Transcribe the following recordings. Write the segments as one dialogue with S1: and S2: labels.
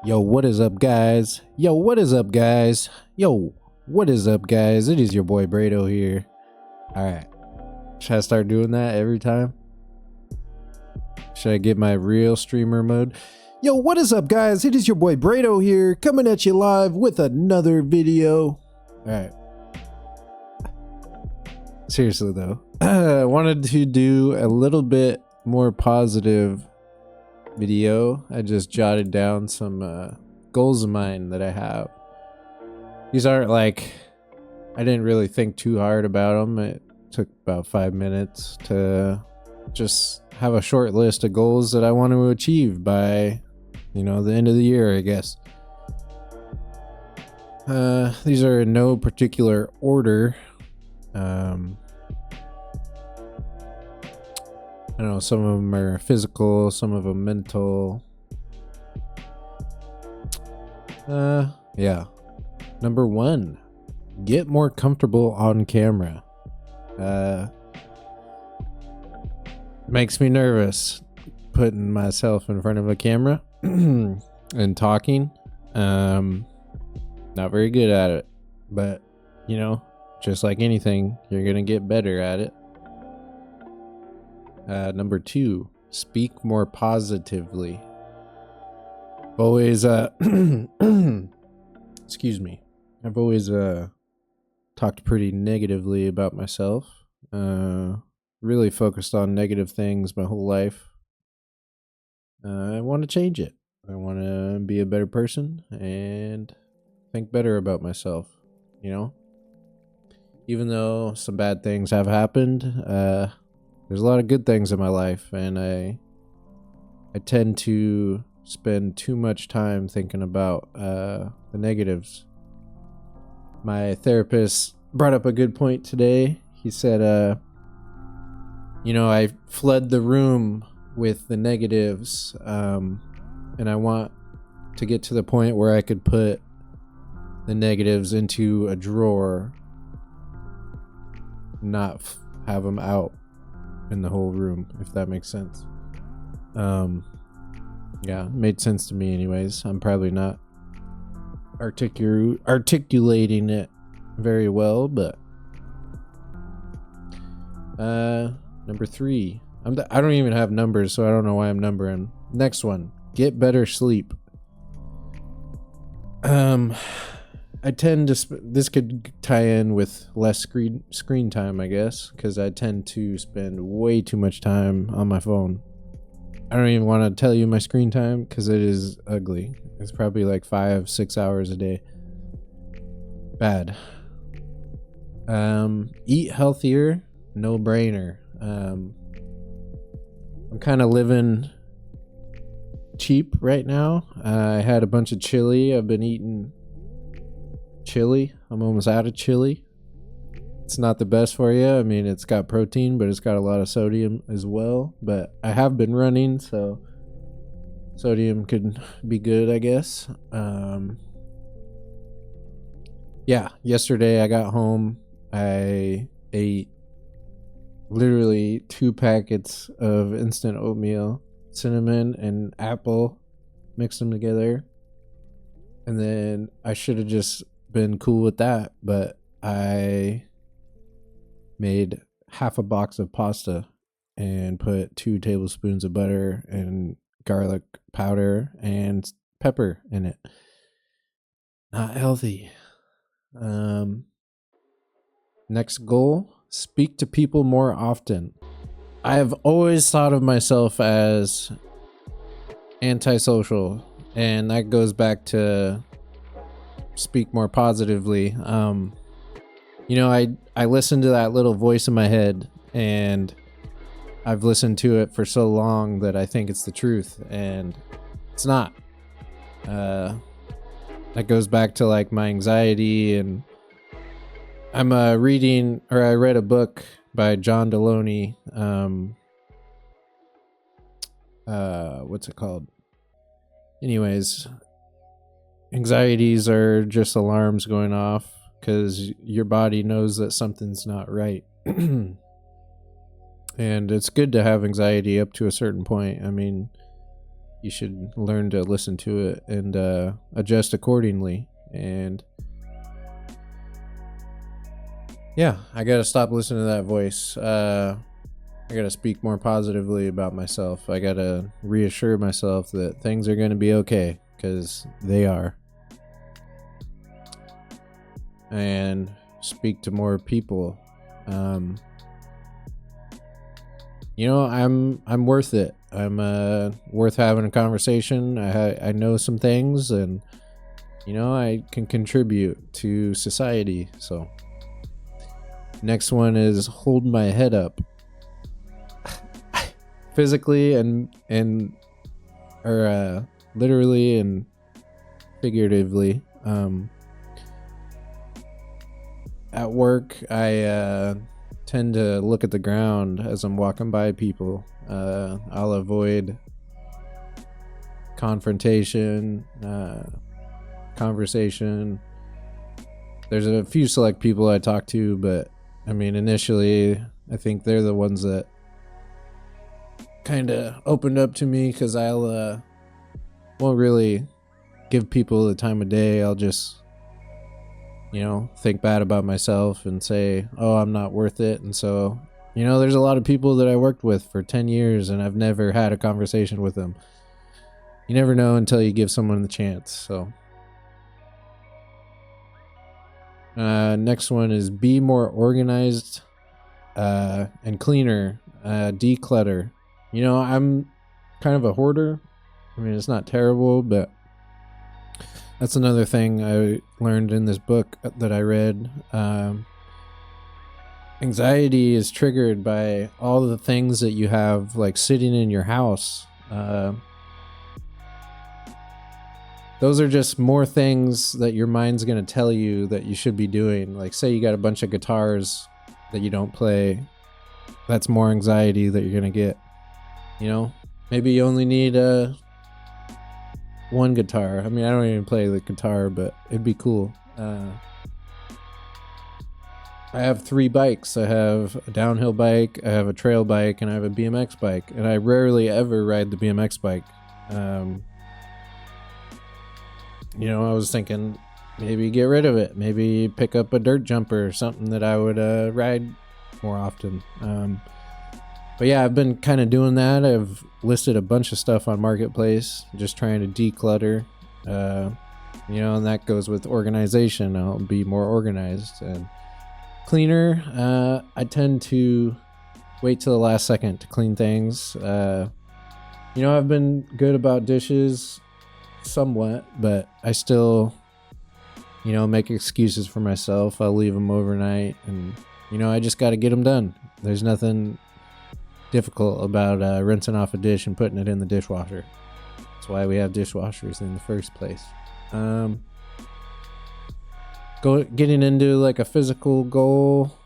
S1: Yo, what is up, guys? Yo, what is up, guys? Yo, what is up, guys? It is your boy Brado here. Alright. Should I start doing that every time? Should I get my real streamer mode? Yo, what is up, guys? It is your boy Brado here, coming at you live with another video. Alright. Seriously, though. I wanted to do a little bit more positive video. I just jotted down some goals of mine that I have. These aren't like, I didn't really think too hard about them. It took about 5 minutes to just have a short list of goals that I want to achieve by, the end of the year, I guess. These are in no particular order. I don't know, some of them are physical, some of them mental. Yeah. Number 1, get more comfortable on camera. Makes me nervous putting myself in front of a camera and talking. Not very good at it, but just like anything, you're gonna get better at it. Number 2, speak more positively. Always, excuse me. I've always talked pretty negatively about myself. Really focused on negative things my whole life. I want to change it. I want to be a better person and think better about myself, Even though some bad things have happened, there's a lot of good things in my life, and I tend to spend too much time thinking about the negatives. My therapist brought up a good point today. He said, I flood the room with the negatives, and I want to get to the point where I could put the negatives into a drawer, not have them out in the whole room, if that makes sense. Yeah, made sense to me anyways. I'm probably not articulating it very well, but number 3, I don't even have numbers, so I don't know why I'm numbering. Next one, get better sleep. I tend to this could tie in with less screen time, I guess, because I tend to spend way too much time on my phone. I don't even want to tell you my screen time because it is ugly. It's probably like 5-6 hours a day. Bad. Eat healthier, no brainer. I'm kind of living cheap right now. I had a bunch of chili. I've been eating chili. I'm almost out of chili. It's not the best for you. I mean, it's got protein, but it's got a lot of sodium as well. But I have been running, so sodium could be good, I guess. Yeah, yesterday I got home. I ate literally 2 packets of instant oatmeal, cinnamon and apple, mixed them together. And then I should have just been cool with that, but I made half a box of pasta and put 2 tablespoons of butter and garlic powder and pepper in it. Not healthy. Next goal, speak to people more often. I have always thought of myself as antisocial, and that goes back to speak more positively. I listen to that little voice in my head, and I've listened to it for so long that I think it's the truth, and it's not. That goes back to like my anxiety, and I'm I read a book by John Deloney. What's it called? Anyways, anxieties are just alarms going off because your body knows that something's not right. And it's good to have anxiety up to a certain point. I mean, you should learn to listen to it and adjust accordingly. And yeah, I gotta stop listening to that voice. I gotta speak more positively about myself. I gotta reassure myself that things are gonna be okay, because they are. And speak to more people. I'm worth it. I'm worth having a conversation. I know some things, and I can contribute to society. So next one is hold my head up. Physically and literally and figuratively. At work, I tend to look at the ground as I'm walking by people. I'll avoid confrontation, conversation. There's a few select people I talk to, but I mean, initially, I think they're the ones that kind of opened up to me, because I'll won't really give people the time of day. I'll just think bad about myself and say, oh, I'm not worth it. And so there's a lot of people that I worked with for 10 years and I've never had a conversation with them. You never know until you give someone the chance. So next one is be more organized and cleaner. Declutter. I'm kind of a hoarder. I mean, it's not terrible, but that's another thing I learned in this book that I read. Anxiety is triggered by all the things that you have like sitting in your house. Those are just more things that your mind's going to tell you that you should be doing. Like, say you got a bunch of guitars that you don't play. That's more anxiety that you're going to get. Maybe you only need one guitar. I mean, I don't even play the guitar, but it'd be cool. I have 3 bikes. I have a downhill bike, I have a trail bike, and I have a BMX bike. And I rarely ever ride the BMX bike. I was thinking maybe get rid of it. Maybe pick up a dirt jumper or something that I would ride more often. But yeah, I've been kind of doing that. I've listed a bunch of stuff on Marketplace, just trying to declutter. And that goes with organization. I'll be more organized and cleaner. I tend to wait till the last second to clean things. I've been good about dishes somewhat, but I still, make excuses for myself. I'll leave them overnight, and, I just got to get them done. There's nothing difficult about rinsing off a dish and putting it in the dishwasher. That's why we have dishwashers in the first place. Getting into like a physical goal,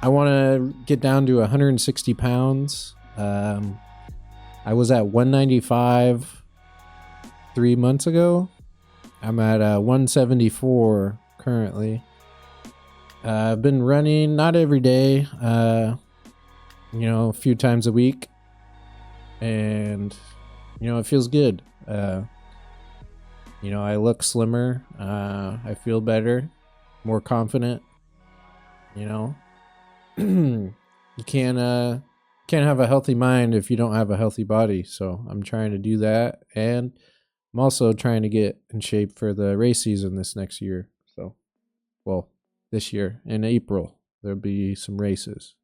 S1: I want to get down to 160 pounds. I was at 195 3 months ago. I'm at 174 currently. I've been running, not every day, a few times a week, and it feels good. I look slimmer. I feel better, more confident. You can't have a healthy mind if you don't have a healthy body. So I'm trying to do that, and I'm also trying to get in shape for the race season this next year. So, this year in April there'll be some races.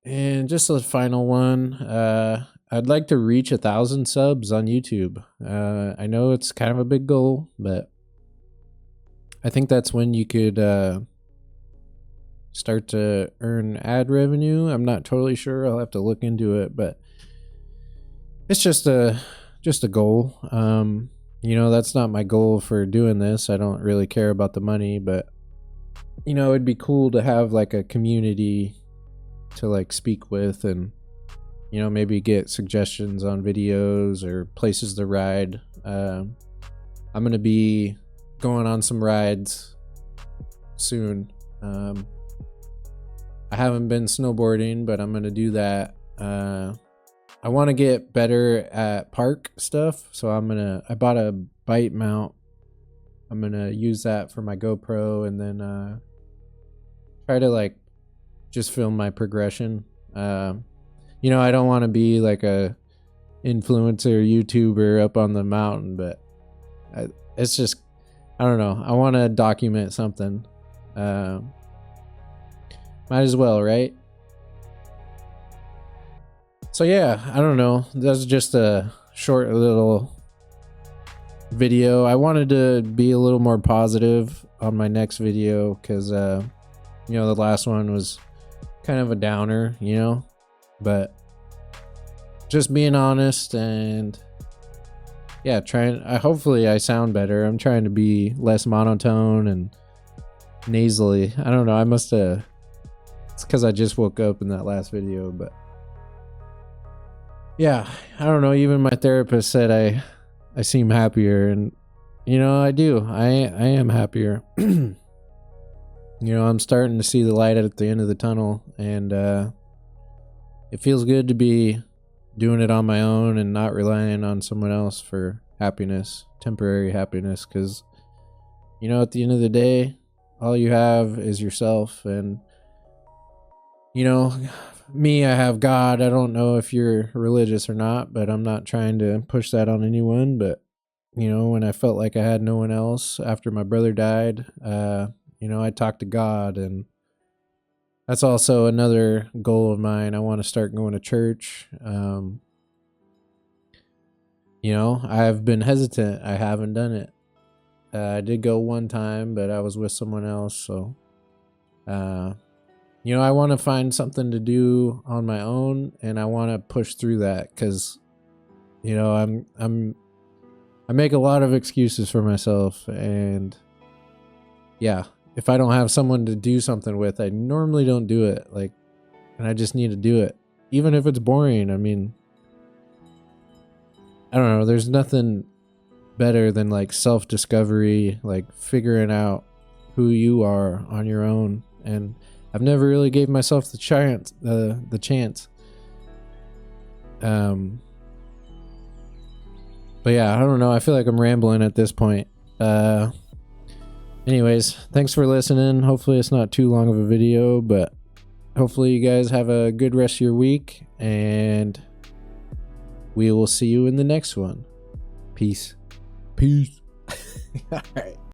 S1: And just a final one, I'd like to reach 1,000 subs on YouTube. I know it's kind of a big goal, but I think that's when you could start to earn ad revenue. I'm not totally sure. I'll have to look into it, but it's just a goal. That's not my goal for doing this. I don't really care about the money, but it'd be cool to have like a community to like speak with, and maybe get suggestions on videos or places to ride. I'm gonna be going on some rides soon. I haven't been snowboarding, but I'm gonna do that. I I want to get better at park stuff, so I bought a bite mount. I'm gonna use that for my GoPro, and then try to like just film my progression. You know, I don't want to be like a influencer YouTuber up on the mountain, but it's just, I don't know, I want to document something. Might as well, right? So yeah, I don't know, that's just a short little video. I wanted to be a little more positive on my next video, because you know, the last one was kind of a downer, you know, but just being honest, and yeah, hopefully I sound better. I'm trying to be less monotone and nasally. I don't know, it's because I just woke up in that last video, but yeah, I don't know, even my therapist said I seem happier, and you know, I do. I am happier. You know, I'm starting to see the light at the end of the tunnel, and it feels good to be doing it on my own and not relying on someone else for happiness, temporary happiness, because you know, at the end of the day, all you have is yourself. And you know, me, I have God. I don't know if you're religious or not, but I'm not trying to push that on anyone. But you know, when I felt like I had no one else after my brother died, you know, I talked to God, and that's also another goal of mine. I want to start going to church. You know, I've been hesitant. I haven't done it. I did go one time, but I was with someone else. So, you know, I want to find something to do on my own, and I want to push through that, because, you know, I make a lot of excuses for myself, and yeah, if I don't have someone to do something with, I normally don't do it. Like, and I just need to do it, even if it's boring. I mean, I don't know. There's nothing better than like self-discovery, like figuring out who you are on your own. And I've never really gave myself the chance. But yeah, I don't know. I feel like I'm rambling at this point. Anyways, thanks for listening. Hopefully it's not too long of a video, but hopefully you guys have a good rest of your week, and we will see you in the next one. Peace. All right.